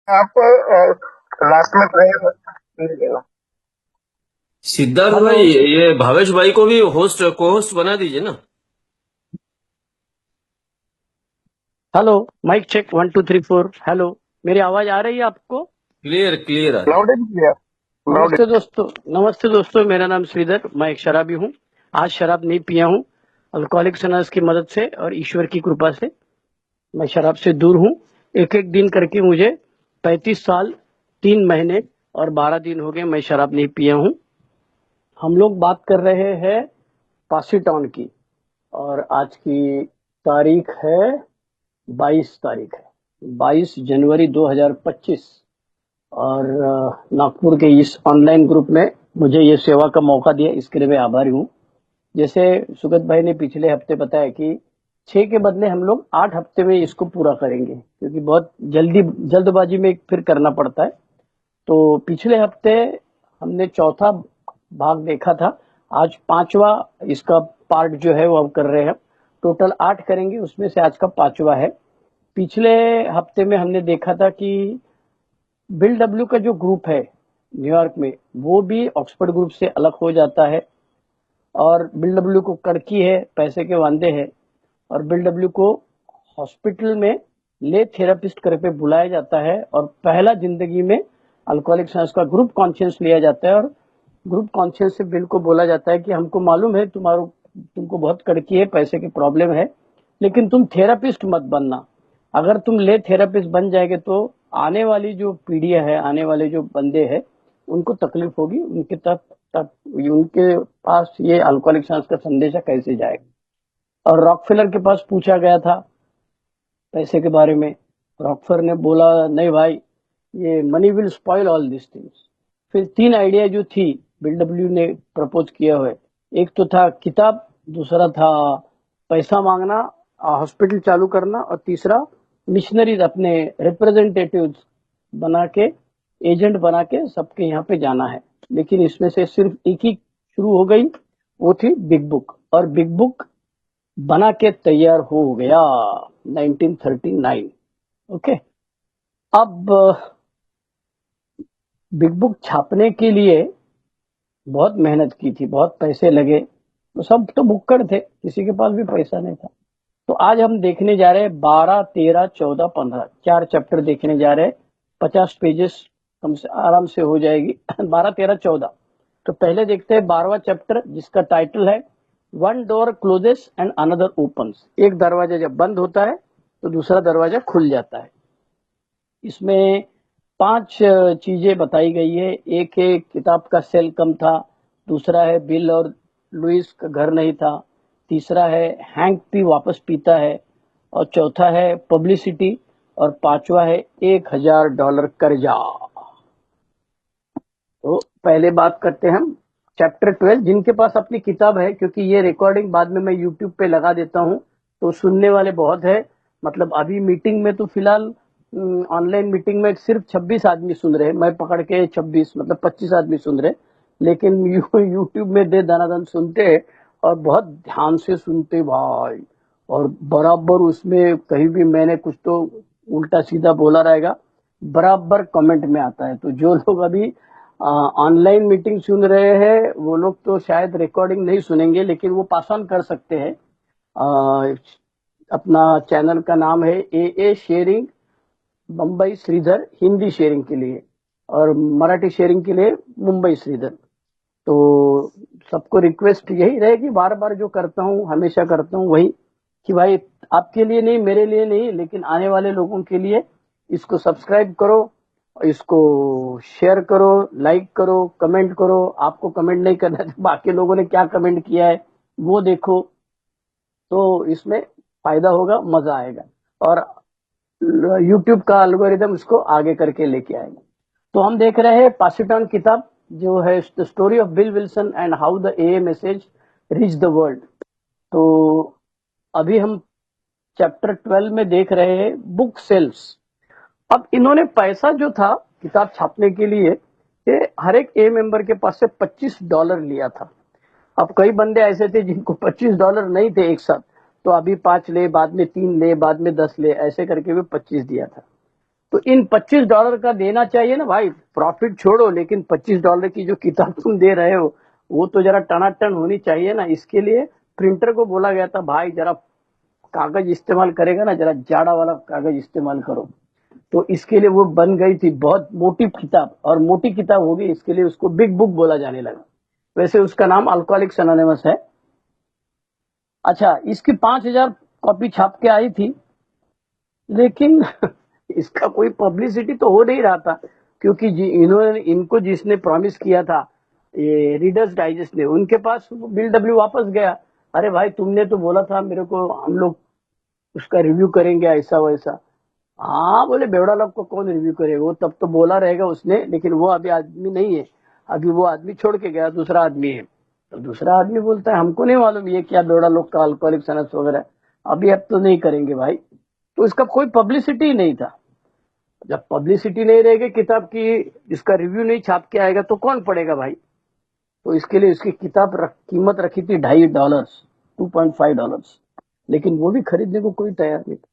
आप लास्ट में try. Siddharth hello. भाई, ये भावेश भाई को भी होस्ट को होस्ट बना दीजिए ना। हेलो। Mike check 1 2 3 4। हेलो। मेरी आवाज आ रही है आपको? क्लियर क्लियर आ रही है। Loud and clear. लाउड। नमस्ते दोस्तों। नमस्ते दोस्तों, मेरा नाम श्रीधर, मैं एक शराबी हूँ। आज शराब नहीं पिया हूँ। अल्कोहलिक्स अनोनिमस की मदद से और ईश्वर की कृपा से मैं शराब से दूर हूँ। एक एक दिन करके मुझे 35 साल 3 महीने और 12 दिन हो गए मैं शराब नहीं पिया हूँ। हम लोग बात कर रहे हैं पासी टाउन की, और आज की तारीख है 22 तारीख है, 22 जनवरी 2025। और नागपुर के इस ऑनलाइन ग्रुप में मुझे ये सेवा का मौका दिया, इसके लिए मैं आभारी हूँ। जैसे सुगत भाई ने पिछले हफ्ते बताया कि 6 के बदले हम लोग 8 हफ्ते में इसको पूरा करेंगे, क्योंकि बहुत जल्दबाजी में फिर करना पड़ता है। तो पिछले हफ्ते हमने चौथा भाग देखा था। आज पांचवा इसका पार्ट जो है वो हम कर रहे हैं। टोटल 8 करेंगे, उसमें से आज का पांचवा है। पिछले हफ्ते में हमने देखा था कि बिल डब्ल्यू का जो ग्रुप है न्यूयॉर्क में, वो भी ऑक्सफोर्ड ग्रुप से अलग हो जाता है। और बिल डब्ल्यू को कड़की है, पैसे के वांदे हैं, और बिल डब्ल्यू को हॉस्पिटल में ले थेरापिस्ट करके बुलाया जाता है, और पहला जिंदगी में अल्कोहलिक साइंस का ग्रुप कॉन्शियस लिया जाता है। और ग्रुप कॉन्शियस से बिल को बोला जाता है कि हमको मालूम है तुमको बहुत कड़की है, पैसे की प्रॉब्लम है, लेकिन तुम थेरापिस्ट मत बनना। अगर तुम ले थेरापिस्ट बन जाएंगे तो आने वाली जो पीढ़ियां है, आने वाले जो बंदे हैं, उनको तकलीफ होगी। उनके तक तक उनके पास ये अल्कोहलिक साइंस का संदेशा कैसे जाएगा। और रॉकफेलर के पास पूछा गया था पैसे के बारे में। रॉकफेलर ने बोला, नहीं भाई, ये money will spoil all this things. फिर 3 आइडिया जो थी बिल डब्ल्यू ने प्रपोज किया हुआ है, एक तो था किताब, दूसरा था पैसा मांगना, हॉस्पिटल चालू करना, और तीसरा मिशनरीज अपने रिप्रेजेंटेटिव्स बना के, एजेंट बना के सबके यहाँ पे जाना है। लेकिन इसमें से सिर्फ एक ही शुरू हो गई, वो थी बिग बुक। और बिग बुक बना के तैयार हो गया 1939। ओके। अब बिग बुक छापने के लिए बहुत मेहनत की थी, बहुत पैसे लगे। तो सब तो भुक्कड़ थे, किसी के पास भी पैसा नहीं था। तो आज हम देखने जा रहे हैं 12 13 14 15, 4 चैप्टर देखने जा रहे हैं। 50 पेजेस कम से आराम से हो जाएगी। 12 13 14। तो पहले देखते हैं 12वां चैप्टर, जिसका टाइटल है one door closes and another opens. एक दरवाजा जब बंद होता है तो दूसरा दरवाजा खुल जाता है। इसमें 5 चीजें बताई गई है। एक है किताब का सेल कम था, दूसरा है बिल और लुइस का घर नहीं था, तीसरा है हैंक पी वापस पीता है, और चौथा है पब्लिसिटी, और पांचवा है $1000 कर्जा। तो पहले बात करते हैं हम चैप्टर 12। जिनके पास अपनी किताब है, क्योंकि ये रिकॉर्डिंग बाद में मैं यूट्यूब पे लगा देता हूँ, तो सुनने वाले बहुत है। मतलब अभी मीटिंग में तो फिलहाल ऑनलाइन मीटिंग में सिर्फ 26 आदमी सुन रहे हैं, मैं पकड़ के 26 मतलब 25 आदमी सुन रहे हैं। लेकिन यूट्यूब में दे दनादन सुनते हैं, और बहुत ध्यान से सुनते भाई। और बराबर उसमें कहीं भी मैंने कुछ तो उल्टा सीधा बोला रहेगा, बराबर कमेंट में आता है। तो जो लोग अभी ऑनलाइन मीटिंग सुन रहे हैं, वो लोग तो शायद रिकॉर्डिंग नहीं सुनेंगे, लेकिन वो पास ऑन कर सकते हैं। अ, अपना चैनल का नाम है ए शेयरिंग मुंबई श्रीधर, हिंदी शेयरिंग के लिए, और मराठी शेयरिंग के लिए मुंबई श्रीधर। तो सबको रिक्वेस्ट यही रहेगी, बार बार जो करता हूँ, हमेशा करता हूँ वही, कि भाई आपके लिए नहीं, मेरे लिए नहीं, लेकिन आने वाले लोगों के लिए इसको सब्सक्राइब करो, इसको शेयर करो, लाइक करो, कमेंट करो। आपको कमेंट नहीं करना है तो बाकी लोगों ने क्या कमेंट किया है वो देखो, तो इसमें फायदा होगा, मजा आएगा। और यूट्यूब का एल्गोरिदम इसको आगे करके लेके आएगा। तो हम देख रहे हैं पासिटॉन किताब, जो है the story of bill Wilson and how the A message reach the world. तो अभी हम चैप्टर 12 में देख रहे हैं बुक सेल्स। अब इन्होंने पैसा जो था किताब छापने के लिए, ये हर एक ए मेंबर के पास से $25 लिया था। अब कई बंदे ऐसे थे जिनको $25 नहीं थे एक साथ, तो अभी 5 ले, बाद में 3 ले, बाद में 10 ले, ऐसे करके भी 25 दिया था। तो इन $25 का देना चाहिए ना भाई, प्रॉफिट छोड़ो, लेकिन $25 की जो किताब तुम दे रहे हो वो तो जरा टनाटन होनी चाहिए ना। इसके लिए प्रिंटर को बोला गया था, भाई जरा कागज इस्तेमाल करेगा ना, जरा जाड़ा वाला कागज इस्तेमाल करो। तो इसके लिए वो बन गई थी बहुत मोटी किताब, और मोटी किताब होगी इसके लिए उसको बिग बुक बोला जाने लगा। वैसे उसका नाम अल्कोहलिक्स एनोनिमस है। अच्छा, इसकी 5,000 कॉपी छाप के आई थी, लेकिन इसका कोई पब्लिसिटी तो हो नहीं रहा था, क्योंकि इन्होंने इनको जिसने प्रॉमिस किया था, ये रीडर्स डाइजेस्ट ने, उनके पास बिल डब्ल्यू वापस गया। अरे भाई तुमने तो बोला था मेरे को, हम लोग उसका रिव्यू करेंगे ऐसा वैसा। हाँ बोले, बेवड़ा लोग को कौन रिव्यू करेगा, वो तब तो बोला रहेगा उसने, लेकिन वो अभी आदमी नहीं है, अभी वो आदमी छोड़ के गया, दूसरा आदमी है। तो दूसरा आदमी बोलता है हमको नहीं मालूम ये क्या बेवड़ा लोग का अल्कोहलिक एनोनिमस वगैरह, अभी अब तो नहीं करेंगे भाई। तो इसका कोई पब्लिसिटी नहीं था। जब पब्लिसिटी नहीं रहेगी किताब की, इसका रिव्यू नहीं छाप के आएगा तो कौन पढ़ेगा भाई। तो इसके लिए इसकी किताब कीमत रखी थी $2.5, $2.5, लेकिन वो भी खरीदने को कोई तैयार नहीं था।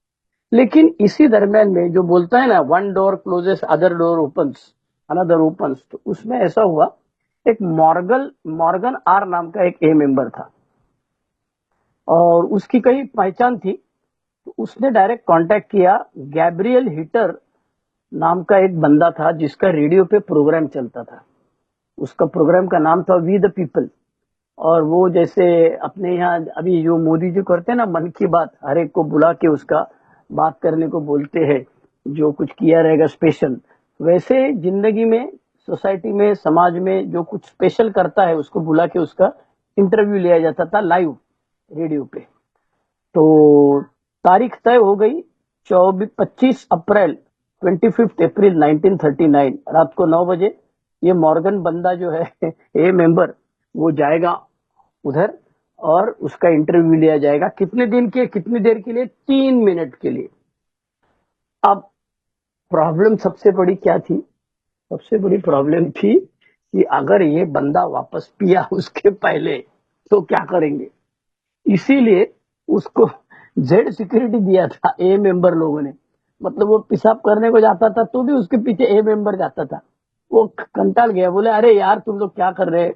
लेकिन इसी दरमियान में जो बोलता है ना, one door closes other door opens another opens, तो उसमें ऐसा हुआ, एक मॉर्गन आर नाम का एक ए मेंबर था, और उसकी कहीं पहचान थी। तो उसने डायरेक्ट कांटेक्ट किया, गैब्रियल हिटर नाम का एक बंदा था जिसका रेडियो पे प्रोग्राम चलता था। उसका प्रोग्राम का नाम था वी द पीपल। और वो जैसे अपने यहाँ अभी जो मोदी जी करते हैं ना, मन की बात, हर एक को बुला के उसका बात करने को बोलते हैं, जो कुछ किया रहेगा स्पेशल, वैसे जिंदगी में, सोसाइटी में, समाज में जो कुछ स्पेशल करता है उसको बुला के उसका इंटरव्यू लिया जाता था लाइव रेडियो पे। तो तारीख तय हो गई, 25 अप्रैल 25 अप्रैल 1939 रात को 9 बजे ये मॉर्गन बंदा जो है ए मेंबर, वो जाएगा उधर और उसका इंटरव्यू लिया जाएगा। कितने दिन के, कितनी देर के लिए? 3 मिनट के लिए। अब प्रॉब्लम सबसे बड़ी क्या थी? सबसे बड़ी प्रॉब्लम थी कि अगर ये बंदा वापस पिया उसके पहले तो क्या करेंगे। इसीलिए उसको जेड सिक्योरिटी दिया था ए मेंबर लोगों ने। मतलब वो पेशाब करने को जाता था तो भी उसके पीछे ए मेंबर जाता था। वो कंटाल गया, बोले अरे यार तुम लोग क्या कर रहे हैं।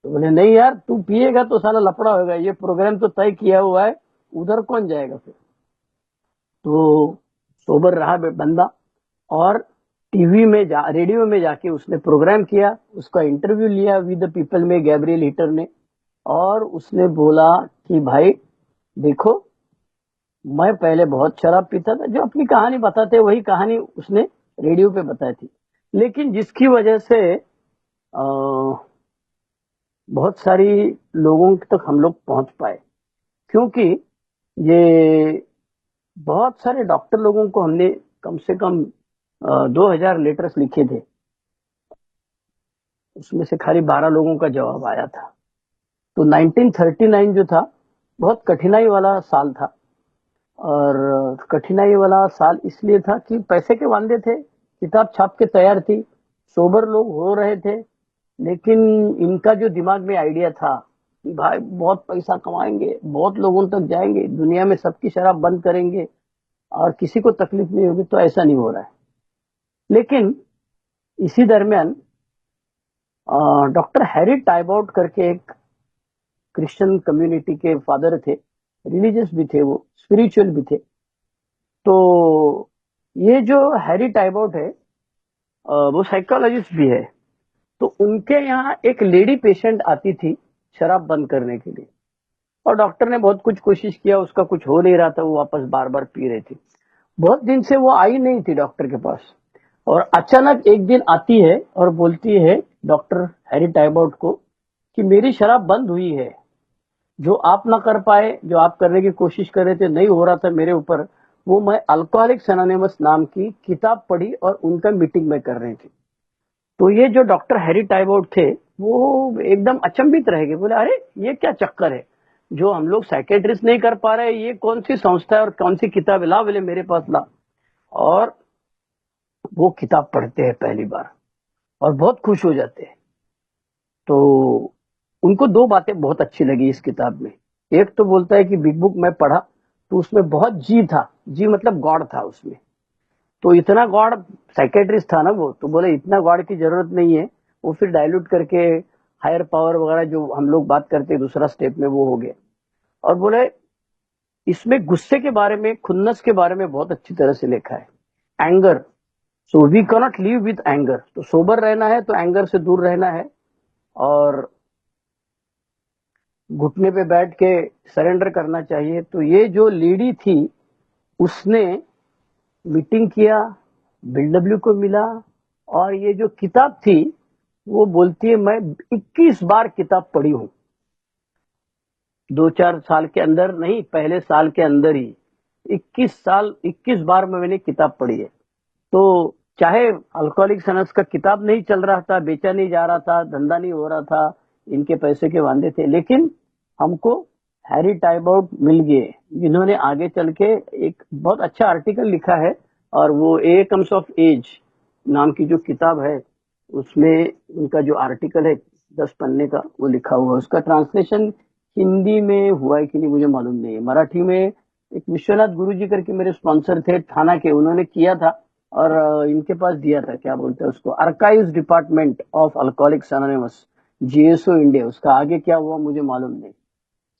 तो बोले नहीं यार, तू पिएगा तो साला लफड़ा होगा, ये प्रोग्राम तो तय किया हुआ है, उधर कौन जाएगा फिर। तो सोबर रहा बंदा, और टीवी में रेडियो में जाके उसने प्रोग्राम किया, उसका इंटरव्यू लिया विद द पीपल में गैब्रियल हिटर ने। और उसने बोला कि भाई देखो, मैं पहले बहुत शराब पीता था, जो अपनी कहानी बताते वही कहानी उसने रेडियो पे बताई थी, लेकिन जिसकी वजह से बहुत सारी लोगों तक हम लोग पहुंच पाए, क्योंकि ये बहुत सारे डॉक्टर लोगों को हमने कम से कम 2000 लेटर्स लिखे थे, उसमें से खाली 12 लोगों का जवाब आया था। तो 1939 जो था बहुत कठिनाई वाला साल था, और कठिनाई वाला साल इसलिए था कि पैसे के वांदे थे, किताब छाप के तैयार थी, सोबर लोग हो रहे थे, लेकिन इनका जो दिमाग में आइडिया था कि भाई बहुत पैसा कमाएंगे, बहुत लोगों तक जाएंगे, दुनिया में सबकी शराब बंद करेंगे और किसी को तकलीफ नहीं होगी, तो ऐसा नहीं हो रहा है। लेकिन इसी दरमियान डॉक्टर हैरी टाइबॉट करके एक क्रिश्चियन कम्युनिटी के फादर थे, रिलीजियस भी थे, वो स्पिरिचुअल भी थे। तो ये जो हैरी टाइबॉट है वो साइकोलॉजिस्ट भी है। तो उनके यहाँ एक लेडी पेशेंट आती थी शराब बंद करने के लिए, और डॉक्टर ने बहुत कुछ कोशिश किया, उसका कुछ हो नहीं रहा था, वो वापस बार बार पी रही थी। बहुत दिन से वो आई नहीं थी डॉक्टर के पास, और अचानक एक दिन आती है और बोलती है डॉक्टर हैरी टाइबॉट को कि मेरी शराब बंद हुई है, जो आप ना कर पाए, जो आप करने की कोशिश कर रहे थे, नहीं हो रहा था मेरे ऊपर, वो मैं अल्कोहलिक्स एनोनिमस नाम की किताब पढ़ी और उनका मीटिंग में कर रही थी। तो ये जो डॉक्टर हैरी टाइबॉट थे वो एकदम अचंभित रह गए, बोले अरे ये क्या चक्कर है, जो हम लोग साइकेट्रिस्ट नहीं कर पा रहे, ये कौन सी संस्था है और कौन सी किताब है, ला बोले मेरे पास ला। और वो किताब पढ़ते हैं पहली बार और बहुत खुश हो जाते हैं। तो उनको 2 बातें बहुत अच्छी लगी इस किताब में। एक तो बोलता है कि बिग बुक मैं पढ़ा तो उसमें बहुत जी था, जी मतलब गॉड था उसमें, तो इतना गॉड साइकेट्रिस्ट था ना वो, तो बोले इतना गॉड की जरूरत नहीं है, वो फिर डाइल्यूट करके हायर पावर वगैरह जो हम लोग बात करते हैं दूसरा स्टेप में वो हो गया। और बोले इसमें गुस्से के बारे में, खुन्नस के बारे में बहुत अच्छी तरह से लिखा है, anger. So we cannot live with anger, तो सोबर रहना है तो एंगर से दूर रहना है, और घुटने पे बैठ के सरेंडर करना चाहिए। तो ये जो लेडी थी उसने मीटिंग किया, बिलडब्ल्यू को मिला, और ये जो किताब थी वो बोलती है मैं 21 बार किताब पढ़ी हूं, 2-4 साल के अंदर नहीं, पहले साल के अंदर ही 21 बार में मैंने किताब पढ़ी है। तो चाहे अल्कोहलिक्स अनोनिमस का किताब नहीं चल रहा था, बेचा नहीं जा रहा था, धंधा नहीं हो रहा था, इनके पैसे के वांदे थे, लेकिन हमको हैरी टाइबाउट मिल गए जिन्होंने आगे चल के एक बहुत अच्छा आर्टिकल लिखा है, और वो ए कम्स ऑफ एज नाम की जो किताब है उसमें उनका जो आर्टिकल है 10 पन्ने का वो लिखा हुआ है। उसका ट्रांसलेशन हिंदी में हुआ है कि नहीं मुझे मालूम नहीं है। मराठी में एक विश्वनाथ गुरुजी करके मेरे स्पॉन्सर थे थाना के, उन्होंने किया था और इनके पास दिया था, क्या बोलते हैं उसको, archives department of alcoholics anonymous, GSO India. उसका आगे क्या हुआ मुझे मालूम नहीं।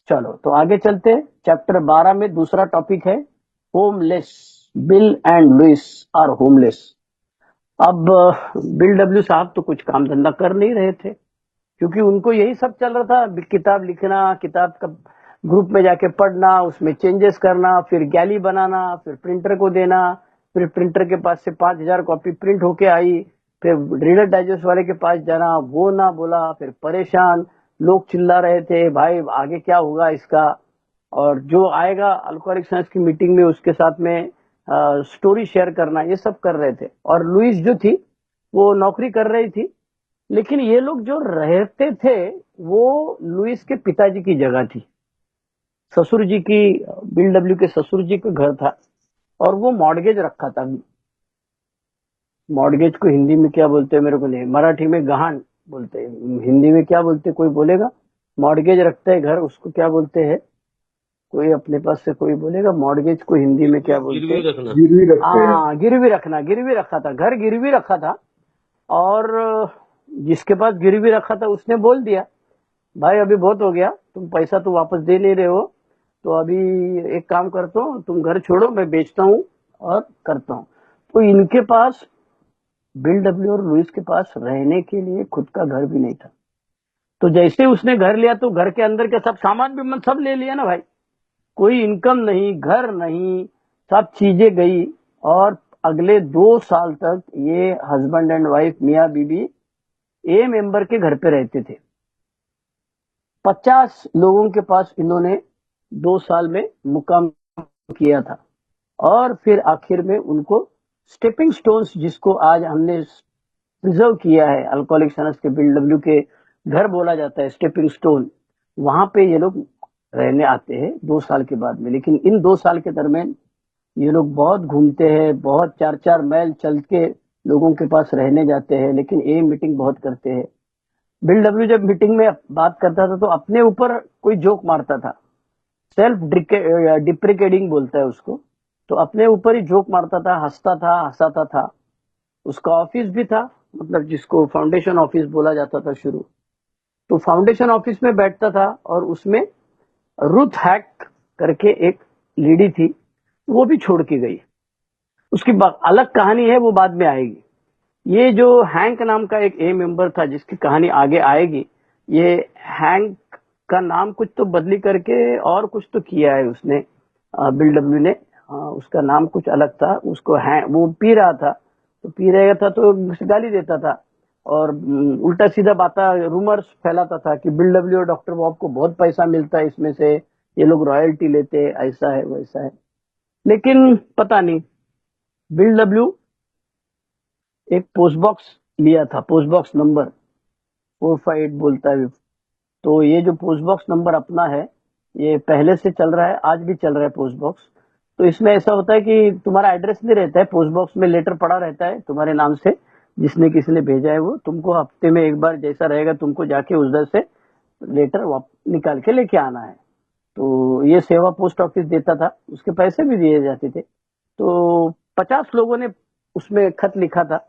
चलो तो आगे चलते, चैप्टर 12 में दूसरा टॉपिक है homeless. Bill and Louis are homeless. अब बिल डब्ल्यू साहब तो कुछ काम धंधा कर नहीं रहे थे, क्योंकि उनको यही सब चल रहा था, किताब लिखना, किताब का ग्रुप में जाके पढ़ना, उसमें चेंजेस करना, फिर गैली बनाना, फिर प्रिंटर को देना, फिर प्रिंटर के पास से 5000 कॉपी प्रिंट होके आई, फिर रीडर डाइजेस्ट वाले के पास जाना, वो ना बोला, फिर परेशान, लोग चिल्ला रहे थे भाई आगे क्या होगा इसका, और जो आएगा अल्कोहलिक्स अनोनिमस की मीटिंग में उसके साथ में स्टोरी शेयर करना, ये सब कर रहे थे। और लुइस जो थी वो नौकरी कर रही थी, लेकिन ये लोग जो रहते थे वो लुइस के पिताजी की जगह थी, ससुर जी की, बिल डब्ल्यू के ससुर जी का घर था, और वो मॉर्गेज रखा था। मॉर्गेज को हिंदी में क्या बोलते हैं मेरे को नहीं, मराठी में गहान बोलते हैं, हिंदी में क्या बोलते हैं कोई बोलेगा? मॉर्गेज रखता है घर, उसको क्या बोलते हैं? कोई अपने पास से कोई बोलेगा मॉर्गेज को हिंदी में क्या बोलते गिरवी हैं? रखना। गिरवी रखते हैं। हाँ, गिरवी रखना, गिरवी रखा था, घर गिरवी रखा था। और जिसके पास गिरवी रखा था उसने बोल दिया भाई अभी बहुत हो गया, तुम पैसा तो वापस दे नहीं रहे हो, तो अभी एक काम करता हूँ, तुम घर छोड़ो, मैं बेचता हूँ और करता हूँ। तो इनके पास, बिल डब्ल्यू और लुइस के पास रहने के लिए खुद का घर भी नहीं था। तो जैसे उसने घर लिया तो घर के अंदर के सब सामान भी मन सब ले लिया ना भाई, कोई इनकम नहीं, घर नहीं, सब चीजें गई। और अगले 2 साल तक ये हस्बैंड एंड वाइफ, मियाँ बीबी, ए मेंबर के घर पे रहते थे। 50 लोगों के पास इन्होंने 2 साल में मुकाम किया था। और फिर आखिर में उनको स्टेपिंग स्टोन्स, जिसको आज हमने प्रिजर्व किया है, अल्कोहलिक्स अनोनिमस के बिल डब्ल्यू के घर बोला जाता है स्टेपिंग स्टोन, वहां पे ये लोग रहने आते हैं 2 साल के बाद में। लेकिन इन 2 साल के दरमियान ये लोग बहुत घूमते हैं, बहुत 4-4 माइल चल के लोगों के पास रहने जाते हैं, लेकिन ये मीटिंग बहुत करते हैं। बिल डब्ल्यू जब मीटिंग में बात करता था तो अपने ऊपर कोई जोक मारता था, सेल्फ डिप्रिकेटिंग बोलता है उसको, तो अपने ऊपर ही जोक मारता था, हंसता था, हंसाता था। उसका ऑफिस भी था, मतलब जिसको फाउंडेशन ऑफिस बोला जाता था शुरू, तो फाउंडेशन ऑफिस में बैठता था, और उसमें रुथ हैक करके एक लेडी थी, वो भी छोड़ के गई। उसकी अलग कहानी है, वो बाद में आएगी। ये जो हैंक नाम का एक ए मेंबर था जिसकी कहानी आगे आएगी, ये हैंक का नाम कुछ तो बदली करके और कुछ तो किया है उसने, बिल डब्ल्यू ने, उसका नाम कुछ अलग था। उसको वो पी रहा था, तो पी रहा था तो गाली देता था, और उल्टा सीधा बाता, रूमर्स फैलाता था कि बिल डब्ल्यू और डॉक्टर बॉब को बहुत पैसा मिलता है इसमें से, ये लोग रॉयल्टी लेते, ऐसा है वैसा है। लेकिन पता नहीं, बिल डब्ल्यू एक पोस्ट बॉक्स लिया था, पोस्ट बॉक्स नंबर 458 बोलता है। तो ये जो पोस्ट बॉक्स नंबर अपना है, ये पहले से चल रहा है, आज भी चल रहा है पोस्ट बॉक्स। तो इसमें ऐसा होता है कि तुम्हारा एड्रेस नहीं रहता है, पोस्ट बॉक्स में लेटर पड़ा रहता है तुम्हारे नाम से, जिसने किसी ने भेजा है, वो तुमको हफ्ते में एक बार जैसा रहेगा तुमको जाके उधर से लेटर निकाल के लेके आना है। तो ये सेवा पोस्ट ऑफिस देता था, उसके पैसे भी दिए जाते थे। तो 50 लोगों ने उसमें खत लिखा था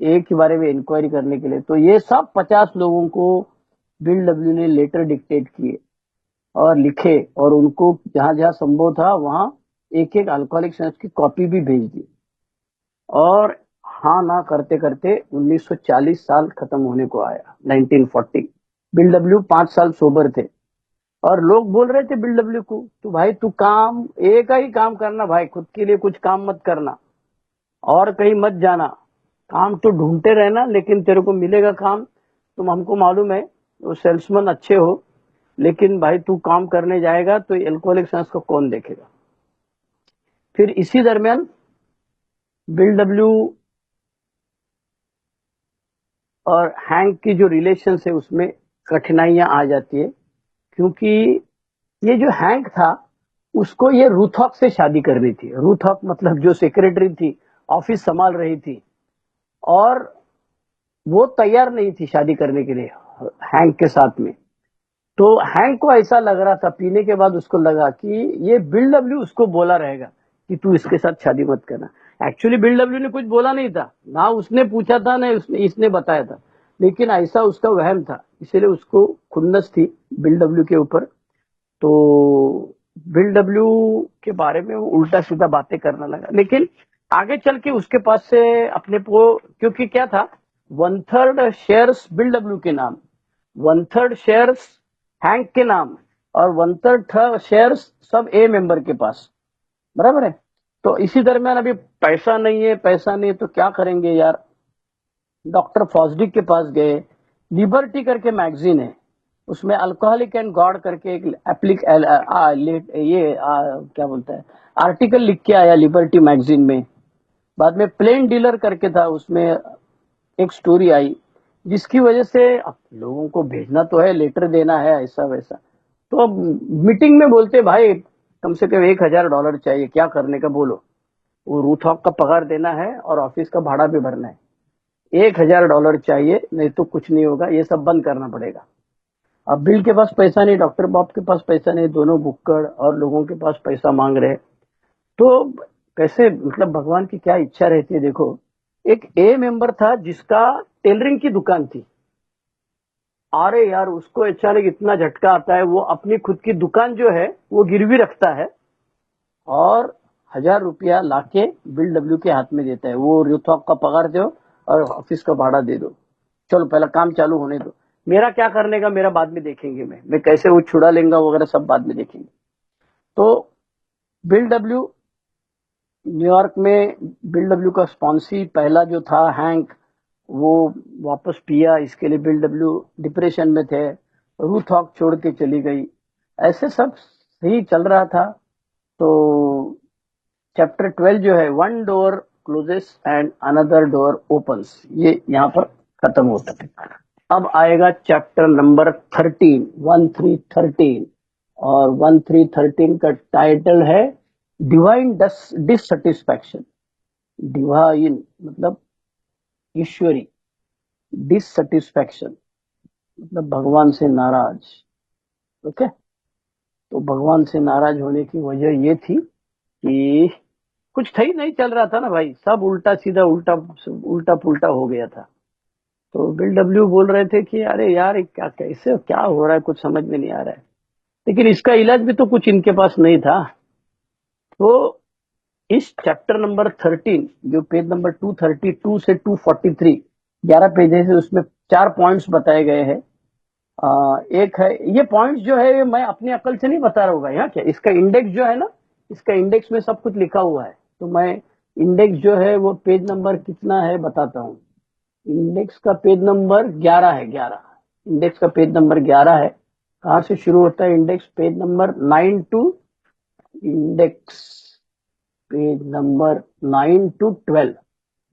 एक के बारे में इंक्वायरी करने के लिए। तो ये सब 50 लोगों को बिल डब्ल्यू ने लेटर डिक्टेट किए और लिखे, और उनको जहां जहां संभव था वहां एक एक अल्कोहलिक एनोनिमस की कॉपी भी भेज दी। और हाँ ना करते करते 1940 साल खत्म होने को आया, 1940। बिल डब्ल्यू 5 साल सोबर थे, और लोग बोल रहे थे बिल डब्ल्यू को, तो भाई तू काम एक ही काम करना भाई, खुद के लिए कुछ काम मत करना और कहीं मत जाना, काम तो ढूंढते रहना, लेकिन तेरे को मिलेगा काम। तुम हमको मालूम है वो सेल्समैन अच्छे हो, लेकिन भाई तू काम करने जाएगा तो एल्कोहलिक एनोनिमस को कौन देखेगा। फिर इसी दरमियान बिल डब्ल्यू और हैंक की जो रिलेशन है उसमें कठिनाइयां आ जाती है, क्योंकि ये जो हैंक था उसको ये रूथॉक से शादी करनी थी। रूथॉक मतलब जो सेक्रेटरी थी, ऑफिस संभाल रही थी, और वो तैयार नहीं थी शादी करने के लिए हैंक के साथ में। तो हैंक को ऐसा लग रहा था, पीने के बाद उसको लगा कि ये बिल डब्ल्यू उसको बोला रहेगा कि तू इसके साथ शादी मत करना। एक्चुअली बिल डब्ल्यू ने कुछ बोला नहीं था, ना उसने पूछा था ना इसने बताया था, लेकिन ऐसा उसका वहम था, इसलिए उसको खुन्नस थी बिल डब्ल्यू के ऊपर। तो बिल डब्ल्यू के बारे में वो उल्टा सीधा बातें करने लगा। लेकिन आगे चल के उसके पास से अपने को, क्योंकि क्या था, 1/3 शेयर्स बिल डब्ल्यू के नाम, 1/3 शेयर्स हैंक के नाम, और 1/3 शेयर्स सब ए मेंबर के पास, बराबर है। तो इसी दरमियान अभी पैसा नहीं है, पैसा नहीं है तो क्या करेंगे यार। डॉक्टर फॉस्डिक के पास गए, लिबर्टी करके मैगजीन है, उसमें अल्कोहलिक एंड गॉड करके एक क्या बोलता है आर्टिकल लिख के आया लिबर्टी मैगजीन में। बाद में प्लेन डीलर करके था, उसमें एक स्टोरी आई, जिसकी वजह से अब लोगों को भेजना तो है, लेटर देना है, ऐसा वैसा। तो अब मीटिंग में बोलते भाई कम से कम $1000 चाहिए, क्या करने का बोलो। वो रूथॉक का पगार देना है और ऑफिस का भाड़ा भी भरना है, $1000 चाहिए, नहीं तो कुछ नहीं होगा, ये सब बंद करना पड़ेगा। अब बिल के पास पैसा नहीं, डॉक्टर बॉब के पास पैसा नहीं, दोनों बुक्कड़ और लोगों के पास पैसा मांग रहे। तो कैसे, मतलब भगवान की क्या इच्छा रहती है। देखो, एक ए मेंबर था जिसका टेलरिंग की दुकान थी, अरे यार उसको अचानक इतना झटका आता है, वो अपनी खुद की दुकान जो है वो गिरवी रखता है और $1000 लाके बिल डब्ल्यू के हाथ में देता है। वो रूथॉक का पगार दो और ऑफिस का भाड़ा दे दो, चलो पहला काम चालू होने दो, मेरा क्या करने का मेरा बाद में देखेंगे, मैं कैसे वो छुड़ा लेंगे वगैरह सब बाद में देखेंगे। तो बिल डब्ल्यू न्यूयॉर्क में, बिल डब्ल्यू का स्पॉन्सी पहला जो था हैंक, वो वापस पिया, इसके लिए बिल डब्ल्यू डिप्रेशन में थे, रूथॉक छोड़ के चली गई, ऐसे सब सही चल रहा था। तो चैप्टर 12 जो है, one door closes and another door opens, ये यहाँ पर खत्म होता है। अब आएगा चैप्टर नंबर 13, 1313, और 1313 का टाइटल है डिवाइन डिससेटिस्फैक्शन। डिवाइन मतलब ईश्वरी, डिससेटिस्फैक्शन मतलब भगवान से नाराज। ओके, तो भगवान से नाराज होने की वजह ये थी कि कुछ सही नहीं चल रहा था ना भाई, सब उल्टा सीधा उल्टा पुल्टा हो गया था। तो बिल डब्ल्यू बोल रहे थे कि अरे यार क्या, कैसे क्या हो रहा है, कुछ समझ में नहीं आ रहा है, लेकिन इसका इलाज भी तो कुछ इनके पास नहीं था। तो इस चैप्टर नंबर 13, जो पेज नंबर 232 से 243, 11 पेजेस है, उसमें 4 पॉइंट्स बताए गए हैं। एक है, ये पॉइंट्स जो है मैं अपनी अकल से नहीं बता रहा हूँ भाई, हाँ क्या, इसका इंडेक्स जो है ना, इसका इंडेक्स में सब कुछ लिखा हुआ है, तो मैं इंडेक्स जो है वो पेज नंबर कितना है बताता हूँ। इंडेक्स का पेज नंबर 11 है, 11, इंडेक्स का पेज नंबर 11 है। कहाँ से शुरू होता है index, page number 9 to, index page number 9 to 12,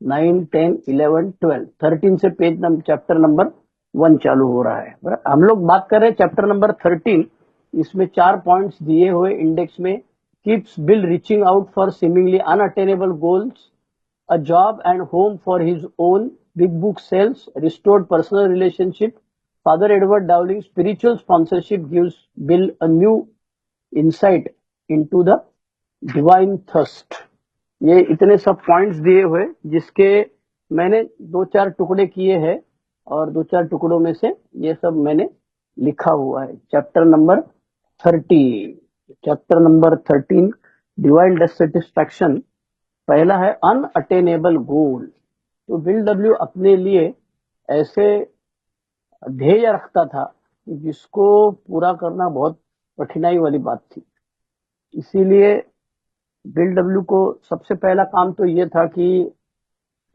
9, 10, 11, 12, 13 से पेज नंबर चैप्टर नंबर 1 चालू हो रहा है। बराबर, हम लोग बात कर रहे हैं चैप्टर नंबर 13, इसमें 4 पॉइंट्स दिए हुए इंडेक्स में। Keeps bill reaching out for seemingly unattainable goals, a job and home for his own, big book sales, restored personal relationship. Father Edward Dowling's spiritual sponsorship gives Bill a new insight into the divine thirst. ये इतने सब points दिए हुए जिसके मैंने 2-4 टुकड़े किए हैं और 2-4 टुकड़ों में से ये सब मैंने लिखा हुआ है। चैप्टर नंबर 13 डिवाइन डिससेटिस्फैक्शन, पहला है अनअटेनेबल गोल। तो बिल डब्ल्यू अपने लिए ऐसे ध्येय रखता था जिसको पूरा करना बहुत कठिनाई वाली बात थी। इसीलिए बिल डब्ल्यू को सबसे पहला काम तो ये था कि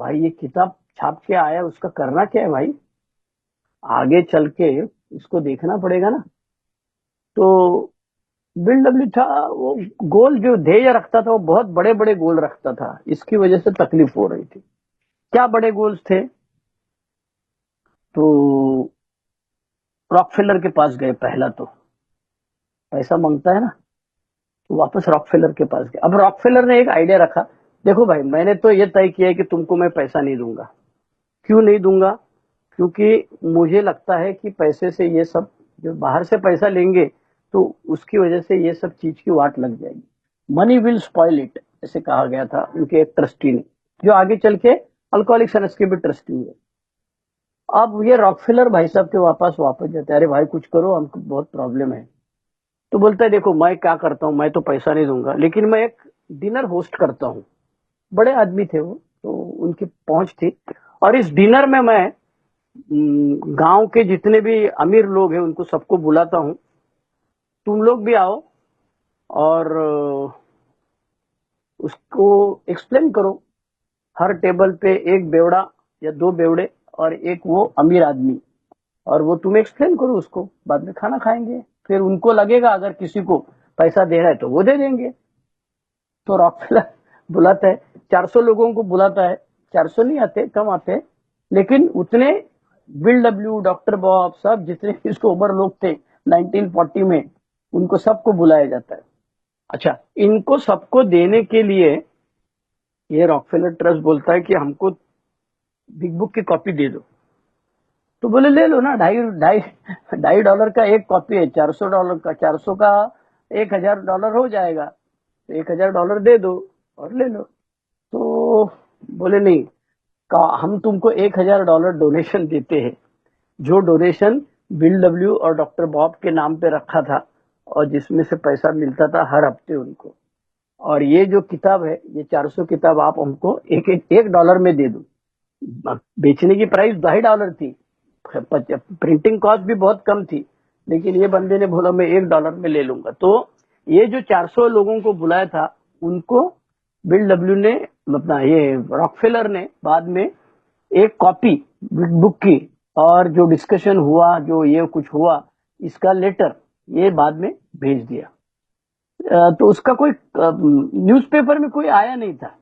भाई ये किताब छाप के आया, उसका करना क्या है भाई, आगे चल के इसको देखना पड़ेगा ना। तो बिल डब्ल्यू था वो गोल जो ध्येय रखता था वो बहुत बड़े बड़े गोल रखता था, इसकी वजह से तकलीफ हो रही थी। क्या बड़े गोल्स थे? तो रॉकफेलर के पास गए, पहला तो पैसा मांगता है ना, तो वापस रॉकफेलर के पास गए। अब रॉकफेलर ने एक आइडिया रखा, देखो भाई मैंने तो ये तय किया है कि तुमको मैं पैसा नहीं दूंगा। क्यों नहीं दूंगा? क्योंकि मुझे लगता है कि पैसे से ये सब जो बाहर से पैसा लेंगे तो उसकी वजह से ये सब चीज की वाट लग जाएगी। मनी विल स्पॉइल इट, ऐसे कहा गया था उनके एक ट्रस्टी ने, जो आगे चल के अल्कोहलिक्स एनोनिमस के भी ट्रस्टी हुए। अब ये रॉकफेलर भाई साहब के वापस जाते हैं, अरे भाई कुछ करो, हमको बहुत प्रॉब्लम है। तो बोलता है देखो मैं क्या करता हूँ, मैं तो पैसा नहीं दूंगा लेकिन मैं एक डिनर होस्ट करता हूँ। बड़े आदमी थे वो, तो उनकी पहुंच थी, और इस डिनर में मैं गांव के जितने भी अमीर लोग हैं उनको सबको बुलाता हूँ, तुम लोग भी आओ और उसको एक्सप्लेन करो। हर टेबल पे एक बेवड़ा या 2 बेवड़े और एक वो अमीर आदमी, और वो तुम एक्सप्लेन करो उसको, बाद में खाना खाएंगे, फिर उनको लगेगा अगर किसी को पैसा दे रहा है तो वो दे देंगे। तो रॉकफेलर बुलाता है, 400 लोगों को बुलाता है, 400 नहीं आते, कम आते हैं, लेकिन उतने बिल डब्ल्यू, डॉक्टर बॉब, सब जितने इसको उम्र लोग थे 1940 में, उनको सबको बुलाया जाता है। अच्छा, इनको सबको देने के लिए ये रॉकफेलर ट्रस्ट बोलता है कि हमको बिग बुक की कॉपी दे दो। तो बोले ले लो ना, $2.5 का एक कॉपी है, $400 का, 400 का $1,000 हो जाएगा, तो $1,000 दे दो और ले लो। तो बोले नहीं, हम तुमको $1,000 डोनेशन देते हैं, जो डोनेशन बिल डब्ल्यू और डॉक्टर बॉब के नाम पे रखा था और जिसमें से पैसा मिलता था हर हफ्ते उनको। और ये जो किताब है, ये 400 किताब आप हमको $1 में दे दो। बेचने की प्राइस $2.5 थी, प्रिंटिंग कॉस्ट भी बहुत कम थी, लेकिन ये बंदे ने बोला मैं $1 में ले लूंगा। तो ये जो 400 लोगों को बुलाया था उनको बिल डब्ल्यू ने, मतलब ये रॉकफेलर ने बाद में एक कॉपी बुक की, और जो डिस्कशन हुआ, जो ये कुछ हुआ, इसका लेटर ये बाद में भेज दिया। तो उसका कोई न्यूज़पेपर में कोई आया नहीं था,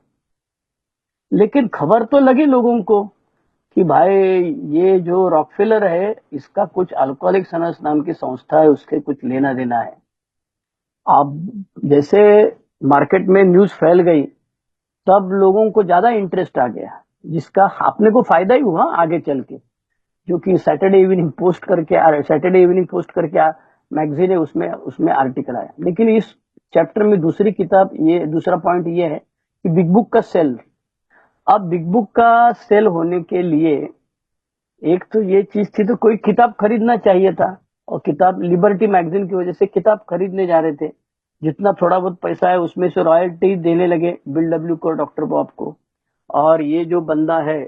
लेकिन खबर तो लगी लोगों को कि भाई ये जो रॉकफेलर है इसका कुछ अल्कोहलिक्स एनोनिमस नाम की संस्था है, उसके कुछ लेना देना है। अब जैसे मार्केट में न्यूज फैल गई, तब लोगों को ज्यादा इंटरेस्ट आ गया, जिसका अपने को फायदा ही हुआ आगे चल के, जो कि सैटरडे इवनिंग पोस्ट करके मैगजीन है, उसमें उसमें आर्टिकल आया। लेकिन इस चैप्टर में दूसरी किताब, ये दूसरा पॉइंट ये है कि बिग बुक का सेल। अब बिग बुक का सेल होने के लिए एक तो ये चीज थी, तो कोई किताब खरीदना चाहिए था, और किताब लिबर्टी मैगजीन की वजह से किताब खरीदने जा रहे थे, जितना थोड़ा बहुत पैसा है उसमें से रॉयल्टी देने लगे बिल डब्ल्यू को, डॉक्टर बॉब को। और ये जो बंदा है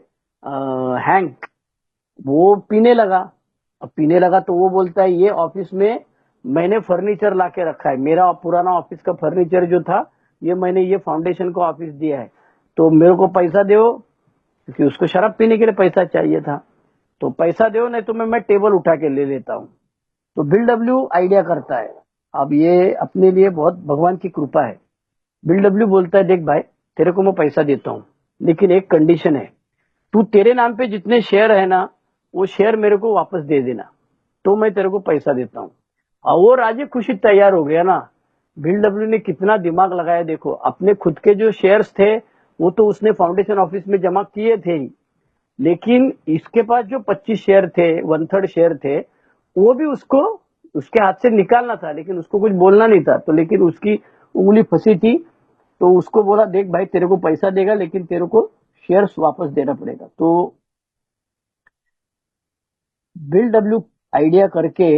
हैंक, वो पीने लगा। अब पीने लगा तो वो बोलता है ये ऑफिस में मैंने फर्नीचर ला के रखा है, मेरा पुराना ऑफिस का फर्नीचर जो था ये मैंने ये फाउंडेशन को ऑफिस दिया है, तो मेरे को पैसा दो, क्योंकि उसको शराब पीने के लिए पैसा चाहिए था, तो पैसा दो, नहीं तो मैं टेबल उठा के ले लेता हूँ। तो बिल डब्ल्यू आइडिया करता है। अब ये अपने लिए बहुत भगवान की कृपा है। बिल डब्ल्यू बोलता है देख भाई, तेरे को मैं पैसा देता हूँ, लेकिन एक कंडीशन है, तू तेरे नाम पे जितने शेयर है ना, वो शेयर मेरे को वापस दे देना, तो मैं तेरे को पैसा देता हूँ। और वो राजी खुशी तैयार हो गया ना। बिल डब्ल्यू ने कितना दिमाग लगाया देखो, अपने खुद के जो शेयर्स थे वो तो उसने फाउंडेशन ऑफिस में जमा किए थे ही, लेकिन इसके पास जो 25 शेयर थे, 1/3 शेयर थे, वो भी उसको उसके हाथ से निकालना था, लेकिन उसको कुछ बोलना नहीं था, तो लेकिन उसकी उंगली फंसी थी। तो उसको बोला देख भाई तेरे को पैसा देगा लेकिन तेरे को शेयर्स वापस देना पड़ेगा। तो बिल डब्ल्यू आइडिया करके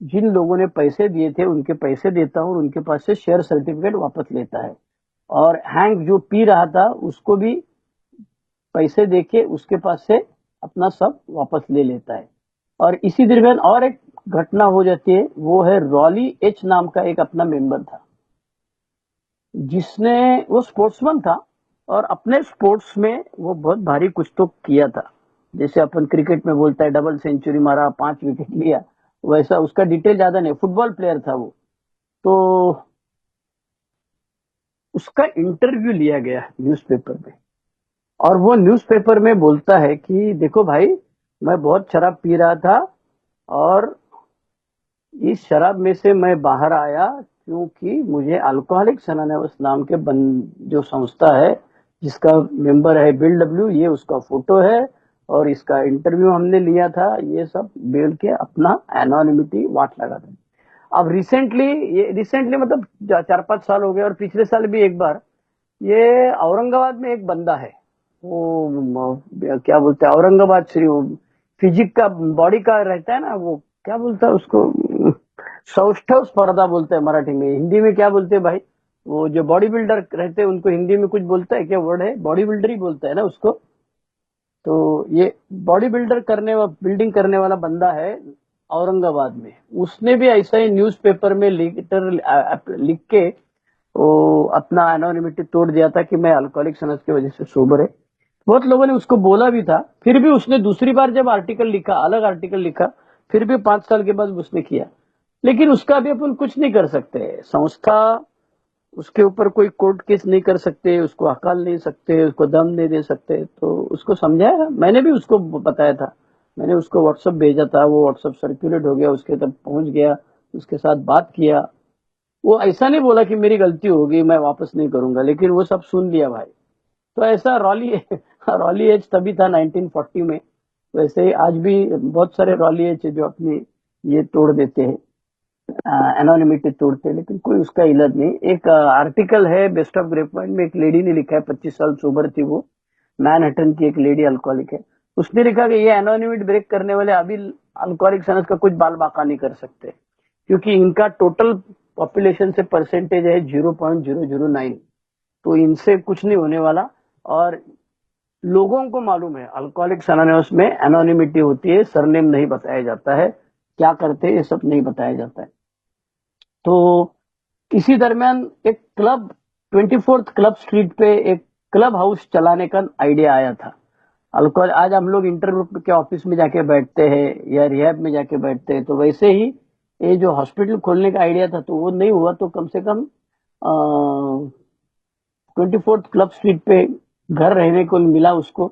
जिन लोगों ने पैसे दिए थे उनके पैसे देता हूँ और उनके पास से शेयर सर्टिफिकेट वापस लेता है। और हैंक जो पी रहा था उसको भी पैसे देके उसके पास से अपना सब वापस ले लेता है। और इसी दरमियान और एक घटना हो जाती है, वो है रॉली एच नाम का एक अपना मेंबर था, जिसने वो स्पोर्ट्समैन था और अपने स्पोर्ट्स में वो बहुत भारी कुछ तो किया था। जैसे अपन क्रिकेट में बोलता है डबल सेंचुरी मारा, 5 विकेट लिया, वैसा उसका डिटेल ज्यादा नहीं, फुटबॉल प्लेयर था वो। तो उसका इंटरव्यू लिया गया न्यूज़पेपर में और वो न्यूज़पेपर में बोलता है कि देखो भाई मैं बहुत शराब पी रहा था और इस शराब में से मैं बाहर आया क्योंकि मुझे अल्कोहलिक्स अनोनिमस नाम के जो संस्था है जिसका मेंबर है बिल डब्ल्यू, ये उसका फोटो है और इसका इंटरव्यू हमने लिया था, ये सब बोल के अपना एनोनिमिटी वाट लगा था। अब रिसेंटली मतलब 4-5 साल हो गए और पिछले साल भी एक बार ये औरंगाबाद में एक बंदा है, वो क्या बोलते हैं औरंगाबाद श्री फिजिक का बॉडी का रहता है ना, वो क्या बोलता है उसको, सौष्ठव स्पर्धा बोलते हैं मराठी में, हिंदी में क्या बोलते हैं भाई, वो जो बॉडी बिल्डर रहते हैं उनको हिंदी में कुछ बोलता है, क्या वर्ड है, बॉडी बिल्डर ही बोलता है ना उसको। तो ये बॉडी बिल्डिंग करने वाला बंदा है औरंगाबाद में। उसने भी ऐसा ही न्यूज़पेपर में लिख के वो अपना एनोनिमिटी तोड़ दिया था कि मैं अल्कोहलिक सनस की वजह से सोबर है। बहुत लोगों ने उसको बोला भी था, फिर भी उसने दूसरी बार जब आर्टिकल लिखा, अलग आर्टिकल लिखा, फिर भी 5 साल के बाद उसने किया। लेकिन उसका भी अपन कुछ नहीं कर सकते, संस्था उसके ऊपर कोई कोर्ट केस नहीं कर सकते, उसको हकाल नहीं सकते, उसको दम नहीं दे सकते। तो उसको समझाया, मैंने भी उसको बताया था, मैंने उसको व्हाट्सएप भेजा था, वो व्हाट्सएप सर्कुलेट हो गया, उसके तक पहुंच गया, उसके साथ बात किया। वो ऐसा नहीं बोला कि मेरी गलती होगी मैं वापस नहीं करूंगा, लेकिन वो सब सुन लिया भाई। तो ऐसा रॉली एज तभी था 1940 में, वैसे ही आज भी बहुत सारे रॉली एज जो अपनी ये तोड़ देते हैं, एनोनिमिटी तोड़ते हैं, लेकिन कोई उसका इलाज नहीं। एक आर्टिकल है बेस्ट ऑफ ग्रेप पॉइंट में, एक लेडी ने लिखा है, 25 साल सोबर थी वो, मैनहट्टन की एक लेडी अल्कोहलिक है, उसने लिखा कि ये एनोनिमिटी ब्रेक करने वाले अभी अल्कोहलिक सनस का कुछ बाल बाका नहीं कर सकते, क्योंकि इनका टोटल पॉपुलेशन से परसेंटेज है 0.009, तो इनसे कुछ नहीं होने वाला। और लोगों को मालूम है अल्कोहलिक्स अनोनिमस में एनोनिमिटी होती है, सरनेम नहीं बताया जाता है, क्या करते हैं ये सब नहीं बताया जाता है। तो इसी दरमियान एक क्लब 24th क्लब स्ट्रीट पे एक क्लब हाउस चलाने का आइडिया आया था। अल्कोहल आज हम लोग इंटरग्रुप के ऑफिस में जाके बैठते हैं या रिहैब में जाके बैठते हैं, तो वैसे ही ये जो हॉस्पिटल खोलने का आइडिया था, तो वो नहीं हुआ, तो कम से कम 24th क्लब स्ट्रीट पे घर रहने को मिला उसको,